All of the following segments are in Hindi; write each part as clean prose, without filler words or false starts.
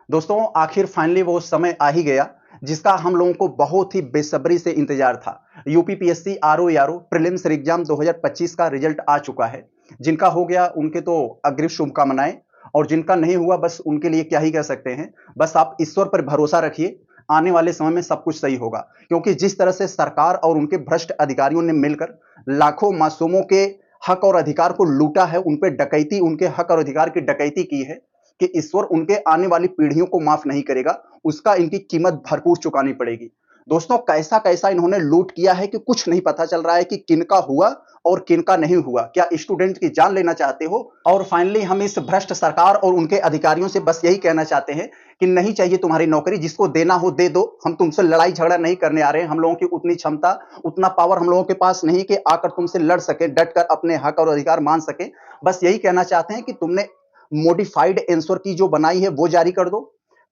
दोस्तों आखिर फाइनली वो समय आ ही गया जिसका हम लोगों को बहुत ही बेसब्री से इंतजार था। यूपीपीएससी आरओ यारो प्रीलिम्स एग्जाम 2025 का रिजल्ट आ चुका है। जिनका हो गया उनके तो अग्रिम शुभकामनाएं, और जिनका नहीं हुआ बस उनके लिए क्या ही कह सकते हैं। बस आप ईश्वर पर भरोसा रखिए, आने वाले समय में सब कुछ सही होगा। क्योंकि जिस तरह से सरकार और उनके भ्रष्ट अधिकारियों ने मिलकर लाखों मासूमों के हक और अधिकार को लूटा है, उन पे डकैती, उनके हक और अधिकार की डकैती की है कि ईश्वर उनके आने वाली पीढ़ियों को माफ नहीं करेगा, उसका इनकी कीमत भरपूर चुकानी पड़ेगी। दोस्तों कैसा कैसा इन्होंने लूट किया है कि कुछ नहीं पता चल रहा है कि किनका हुआ और किनका नहीं हुआ। क्या स्टूडेंट की जान लेना चाहते हो? और फाइनली हम इस भ्रष्ट सरकार और उनके अधिकारियों से बस यही कहना चाहते हैं कि नहीं चाहिए तुम्हारी नौकरी, जिसको देना हो दे दो। हम तुमसे लड़ाई झगड़ा नहीं करने आ रहे हैं, हम लोगों की उतनी क्षमता, उतना पावर हम लोगों के पास नहीं कि आकर तुमसे लड़ सके, डट कर अपने हक और अधिकार मान सके। बस यही कहना चाहते हैं कि तुमने मॉडिफाइड आंसर की जो बनाई है वो जारी कर दो,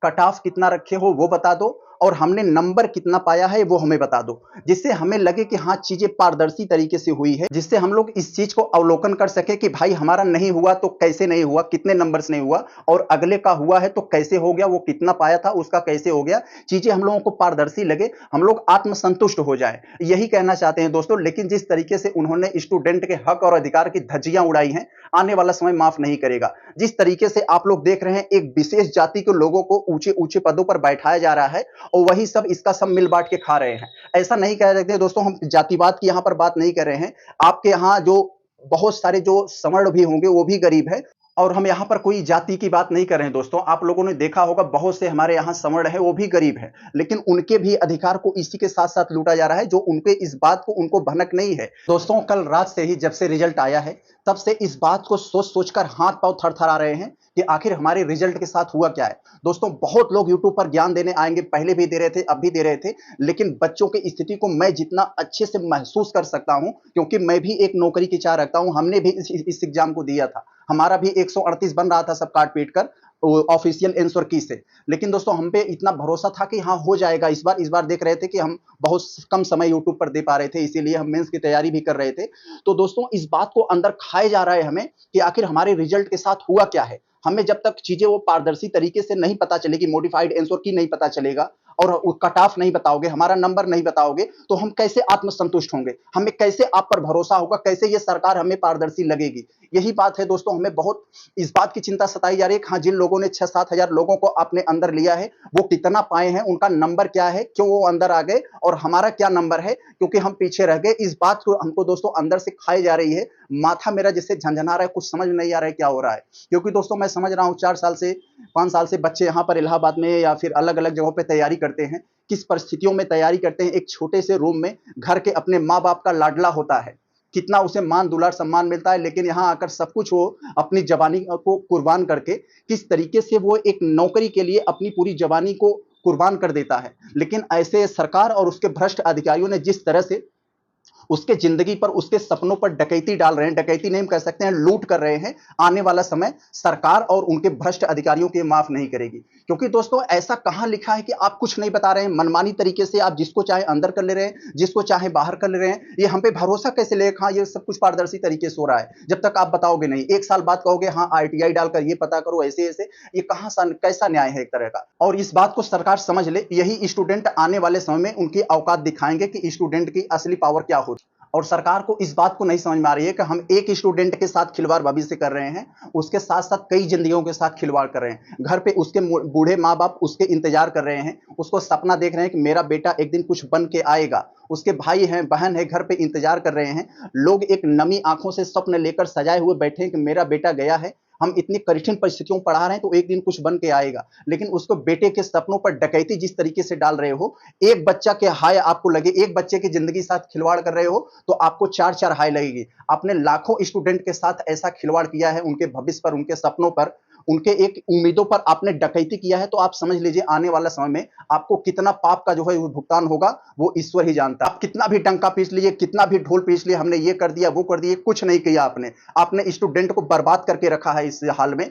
कट ऑफ कितना रखे हो वो बता दो, और हमने नंबर कितना पाया है वो हमें बता दो, जिससे हमें लगे कि हाँ चीजें पारदर्शी तरीके से हुई है, जिससे हम लोग इस चीज को अवलोकन कर सके कि भाई हमारा नहीं हुआ तो कैसे नहीं हुआ, कितने नंबर से नहीं हुआ, और अगले का हुआ है तो कैसे हो गया, वो कितना पाया था उसका कैसे हो गया। चीजें हम लोगों को पारदर्शी लगे, हम लोग आत्मसंतुष्ट हो जाए, यही कहना चाहते हैं दोस्तों। लेकिन जिस तरीके से उन्होंने स्टूडेंट के हक और अधिकार की धज्जियां उड़ाई हैं, आने वाला समय माफ नहीं करेगा। जिस तरीके से आप लोग देख रहे हैं एक विशेष जाति के लोगों को ऊंचे ऊंचे पदों पर बैठाया जा रहा है और वही सब इसका सब मिल बांट के खा रहे हैं। ऐसा नहीं कह रहे दोस्तों, हम जातिवाद की यहां पर बात नहीं कर रहे हैं। आपके यहां जो बहुत सारे जो सवर्ण भी होंगे वो भी गरीब है, और हम यहाँ पर कोई जाति की बात नहीं कर रहे हैं दोस्तों। आप लोगों ने देखा होगा बहुत से हमारे यहाँ सवर्ण है वो भी गरीब है, लेकिन उनके भी अधिकार को इसी के साथ साथ लूटा जा रहा है, जो उनके इस बात को उनको भनक नहीं है। दोस्तों कल रात से ही जब से रिजल्ट आया है तब से इस बात को सोच सोचकर हाथ पांव थरथरा रहे हैं कि आखिर हमारे रिजल्ट के साथ हुआ क्या है। दोस्तों बहुत लोग यूट्यूब पर ज्ञान देने आएंगे, पहले भी दे रहे थे अब भी दे रहे थे, लेकिन बच्चों की स्थिति को मैं जितना अच्छे से महसूस कर सकता हूं, क्योंकि मैं भी एक नौकरी की चाह रखता हूं, हमने भी इस एग्जाम को दिया था, हमारा भी 138 बन रहा था सब काट पीट कर ऑफिशियल आंसर की से। लेकिन दोस्तों हम पे इतना भरोसा था कि हाँ हो जाएगा। इस बार देख रहे थे कि हम बहुत कम समय यूट्यूब पर दे पा रहे थे, इसीलिए हम मेंस की तैयारी भी कर रहे थे। तो दोस्तों इस बात को अंदर खाए जा रहा है हमें कि आखिर हमारे रिजल्ट के साथ हुआ क्या है। हमें जब तक चीजें वो पारदर्शी तरीके से नहीं पता चलेगी, मॉडिफाइड आंसर की नहीं पता चलेगा और कट ऑफ नहीं बताओगे, हमारा नंबर नहीं बताओगे, तो हम कैसे आत्मसंतुष्ट होंगे, हमें कैसे आप पर भरोसा होगा, कैसे ये सरकार हमें पारदर्शी लगेगी। यही बात है दोस्तों, हमें बहुत इस बात की चिंता सताई जा रही है कि हाँ जिन लोगों ने 6-7 हजार लोगों को अपने अंदर लिया है वो कितना पाए हैं, उनका नंबर क्या है, क्यों वो अंदर आ गए, और हमारा क्या नंबर है क्योंकि हम पीछे रह गए। इस बात को हमको दोस्तों अंदर से खाई जा रही है। माथा मेरा जैसे झंझना रहा है, कुछ समझ में नहीं आ रहा है क्या हो रहा है। क्योंकि दोस्तों मैं समझ रहा हूँ 4 साल से 5 साल से बच्चे यहाँ पर इलाहाबाद में या फिर अलग अलग जगहों पर तैयारी करते हैं, किस परिस्थितियों में तैयारी करते हैं। एक छोटे से रूम में घर के अपने माँ बाप का लाडला होता है, कितना उसे मान दुलार सम्मान मिलता है, लेकिन यहाँ आकर सब कुछ वो अपनी जवानी को कुर्बान करके किस तरीके से वो एक नौकरी के लिए अपनी पूरी जवानी को कुर्बान कर देता है। लेकिन ऐसे सरकार और उसके भ्रष्ट अधिकारियों ने जिस तरह से उसके जिंदगी पर, उसके सपनों पर डकैती डाल रहे हैं, डकैती नहीं कह सकते हैं, लूट कर रहे हैं, आने वाला समय सरकार और उनके भ्रष्ट अधिकारियों के माफ नहीं करेगी। क्योंकि दोस्तों ऐसा कहां लिखा है कि आप कुछ नहीं बता रहे हैं, मनमानी तरीके से आप जिसको चाहे अंदर कर ले रहे हैं, जिसको चाहे बाहर कर ले रहे हैं। ये हम पे भरोसा कैसे ले, हाँ ये सब कुछ पारदर्शी तरीके से हो रहा है, जब तक आप बताओगे नहीं। 1 साल बाद कहोगे हाँ आरटीआई डालकर ये पता करो, ऐसे ऐसे, ये कहां कैसा न्याय है एक तरह का। और इस बात को सरकार समझ ले, यही स्टूडेंट आने वाले समय में उनकी औकात दिखाएंगे कि स्टूडेंट की असली पावर क्या होती। और सरकार को इस बात को नहीं समझ में आ रही है कि हम एक स्टूडेंट के साथ खिलवाड़ भविष्य कर रहे हैं, उसके साथ साथ कई जिंदगियों के साथ खिलवाड़ कर रहे हैं। घर पे उसके बूढ़े माँ बाप उसके इंतजार कर रहे हैं, उसको सपना देख रहे हैं कि मेरा बेटा एक दिन कुछ बन के आएगा। उसके भाई हैं, बहन है, घर पे इंतजार कर रहे हैं। लोग एक नमी आंखों से स्वप्न लेकर सजाए हुए बैठे हैं कि मेरा बेटा गया है, हम इतनी कठिन परिस्थितियों में पढ़ा रहे हैं तो एक दिन कुछ बन के आएगा। लेकिन उसको बेटे के सपनों पर डकैती जिस तरीके से डाल रहे हो, एक बच्चा के हाय आपको लगे, एक बच्चे की जिंदगी साथ खिलवाड़ कर रहे हो तो आपको 4-4 हाय लगेगी। आपने लाखों स्टूडेंट के साथ ऐसा खिलवाड़ किया है, उनके भविष्य पर, उनके सपनों पर, उनके एक उम्मीदों पर आपने डकैती किया है। तो आप समझ लीजिए आने वाला समय में आपको कितना पाप का जो है भुगतान होगा वो ईश्वर ही जानता है। आप कितना भी टंका पीस लीजिए, कितना भी ढोल पीस लिए, हमने ये कर दिया वो कर दिया, कुछ नहीं किया आपने। आपने स्टूडेंट को बर्बाद करके रखा है इस हाल में।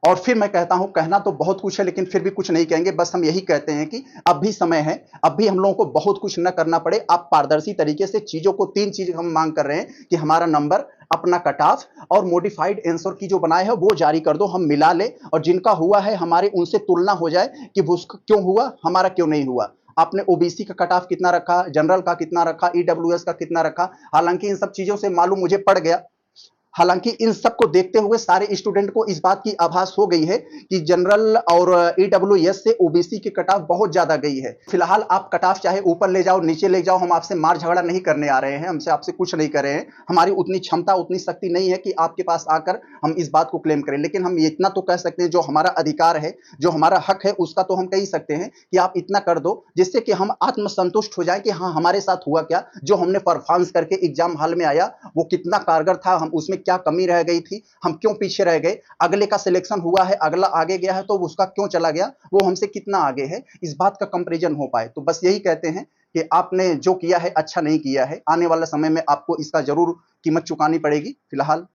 और फिर मैं कहता हूं, कहना तो बहुत कुछ है लेकिन फिर भी कुछ नहीं कहेंगे, बस हम यही कहते हैं कि अब भी समय है, अब भी हम लोगों को बहुत कुछ न करना पड़े। आप पारदर्शी तरीके से चीजों को, 3 चीज हम मांग कर रहे हैं कि हमारा नंबर, अपना कट ऑफ और मॉडिफाइड आंसर की जो बनाए है वो जारी कर दो, हम मिला ले और जिनका हुआ है हमारे उनसे तुलना हो जाए कि वो क्यों हुआ, हमारा क्यों नहीं हुआ। आपने ओबीसी का कट ऑफ कितना रखा, जनरल का कितना रखा, ईडब्ल्यूएस का कितना रखा, हालांकि इन सब चीजों से मालूम मुझे पड़ गया, हालांकि इन सबको देखते हुए सारे स्टूडेंट को इस बात की आभास हो गई है कि जनरल और ईडब्ल्यूएस से ओबीसी की कट ऑफ बहुत ज्यादा गई है। फिलहाल आप कट ऑफ चाहे ऊपर ले जाओ नीचे ले जाओ, हम आपसे मार झगड़ा नहीं करने आ रहे हैं, हमसे आपसे कुछ नहीं कर रहे हैं, हमारी उतनी क्षमता उतनी शक्ति नहीं है कि आपके पास आकर हम इस बात को क्लेम करें, लेकिन हम इतना तो कह सकते हैं जो हमारा अधिकार है, जो हमारा हक है, उसका तो हम कह ही सकते हैं कि आप इतना कर दो जिससे कि हम आत्मसंतुष्ट हो जाए कि हाँ हमारे साथ हुआ क्या, जो हमने परफॉर्मेंस करके एग्जाम हॉल में आया वो कितना कारगर था, हम उसमें क्या कमी रह गई थी, हम क्यों पीछे रह गए, अगले का सिलेक्शन हुआ है, अगला आगे गया है तो उसका क्यों चला गया, वो हमसे कितना आगे है, इस बात का कंपैरिजन हो पाए। तो बस यही कहते हैं कि आपने जो किया है अच्छा नहीं किया है, आने वाले समय में आपको इसका जरूर कीमत चुकानी पड़ेगी। फिलहाल